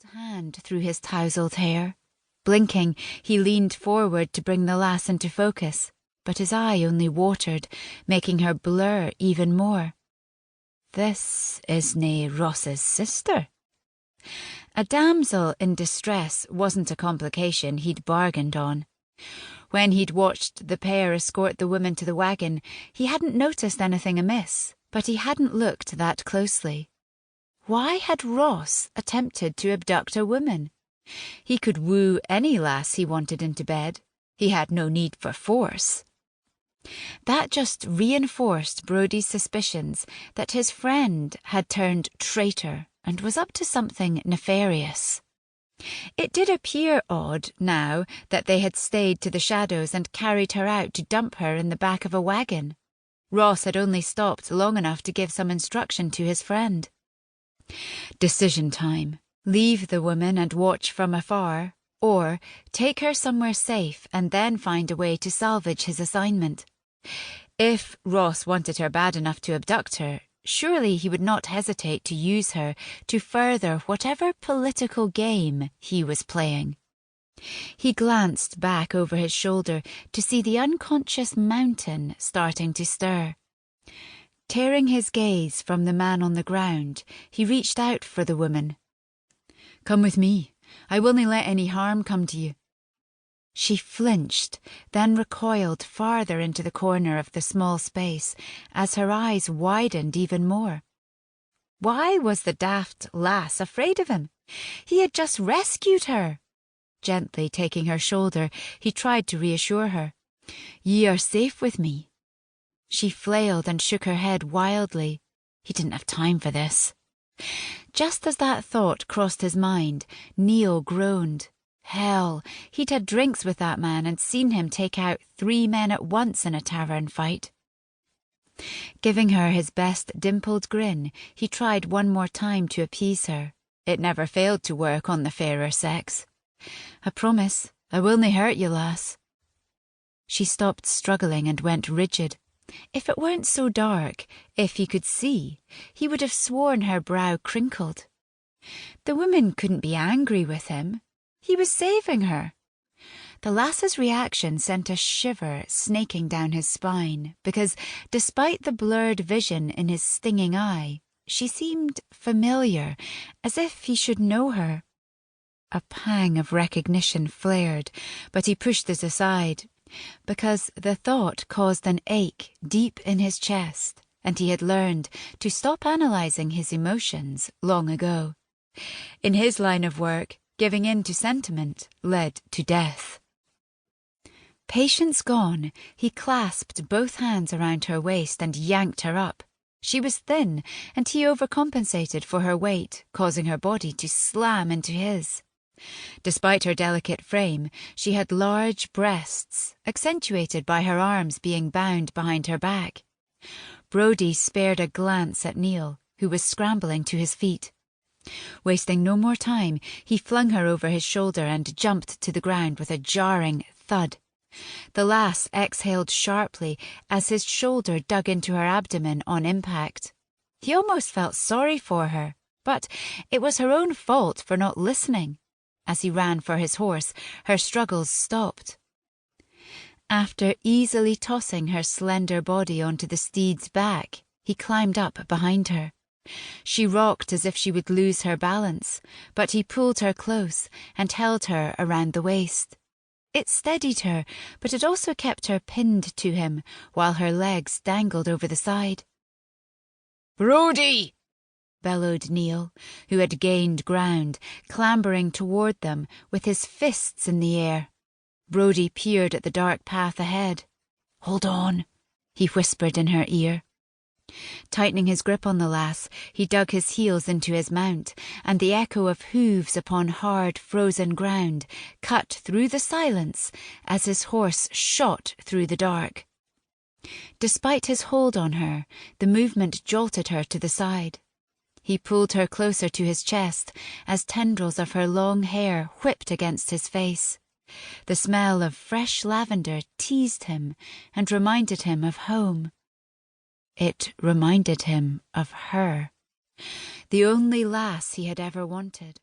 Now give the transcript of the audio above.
hand through his tousled hair. Blinking, he leaned forward to bring the lass into focus, but his eye only watered, making her blur even more. This is nae Ross's sister. A damsel in distress wasn't a complication he'd bargained on. When he'd watched the pair escort the woman to the wagon, he hadn't noticed anything amiss, but he hadn't looked that closely. Why had Ross attempted to abduct a woman? He could woo any lass he wanted into bed. He had no need for force. That just reinforced Brodie's suspicions that his friend had turned traitor and was up to something nefarious. It did appear odd now that they had stayed to the shadows and carried her out to dump her in the back of a wagon. Ross had only stopped long enough to give some instruction to his friend. Decision time. Leave the woman and watch from afar, or take her somewhere safe and then find a way to salvage his assignment. If Ross wanted her bad enough to abduct her, surely he would not hesitate to use her to further whatever political game he was playing. He glanced back over his shoulder to see the unconscious mountain starting to stir. Tearing his gaze from the man on the ground, he reached out for the woman. "Come with me. I will nae let any harm come to you." She flinched, then recoiled farther into the corner of the small space as her eyes widened even more. Why was the daft lass afraid of him? He had just rescued her. Gently taking her shoulder, he tried to reassure her. "Ye are safe with me." She flailed and shook her head wildly. He didn't have time for this. Just as that thought crossed his mind, Neil groaned. Hell, he'd had drinks with that man and seen him take out 3 men at once in a tavern fight. Giving her his best dimpled grin, he tried one more time to appease her. It never failed to work on the fairer sex. "I promise, I will nae hurt you, lass." She stopped struggling and went rigid. If it weren't so dark, if he could see, he would have sworn her brow crinkled. The woman couldn't be angry with him. He was saving her. The lass's reaction sent a shiver snaking down his spine, because, despite the blurred vision in his stinging eye, she seemed familiar, as if he should know her. A pang of recognition flared, but he pushed it aside, because the thought caused an ache deep in his chest, and he had learned to stop analysing his emotions long ago. In his line of work, giving in to sentiment led to death. Patience gone, he clasped both hands around her waist and yanked her up. She was thin, and he overcompensated for her weight, causing her body to slam into his. Despite her delicate frame, she had large breasts, accentuated by her arms being bound behind her back. Brodie spared a glance at Neil, who was scrambling to his feet. Wasting no more time, he flung her over his shoulder and jumped to the ground with a jarring thud. The lass exhaled sharply as his shoulder dug into her abdomen on impact. He almost felt sorry for her, but it was her own fault for not listening. As he ran for his horse, her struggles stopped. After easily tossing her slender body onto the steed's back, he climbed up behind her. She rocked as if she would lose her balance, but he pulled her close and held her around the waist. It steadied her, but it also kept her pinned to him while her legs dangled over the side. "Brodie!" bellowed Neil, who had gained ground, clambering toward them with his fists in the air. Brodie peered at the dark path ahead. "Hold on," he whispered in her ear. Tightening his grip on the lass, he dug his heels into his mount, and the echo of hooves upon hard, frozen ground cut through the silence as his horse shot through the dark. Despite his hold on her, the movement jolted her to the side. He pulled her closer to his chest as tendrils of her long hair whipped against his face. The smell of fresh lavender teased him and reminded him of home. It reminded him of her, the only lass he had ever wanted.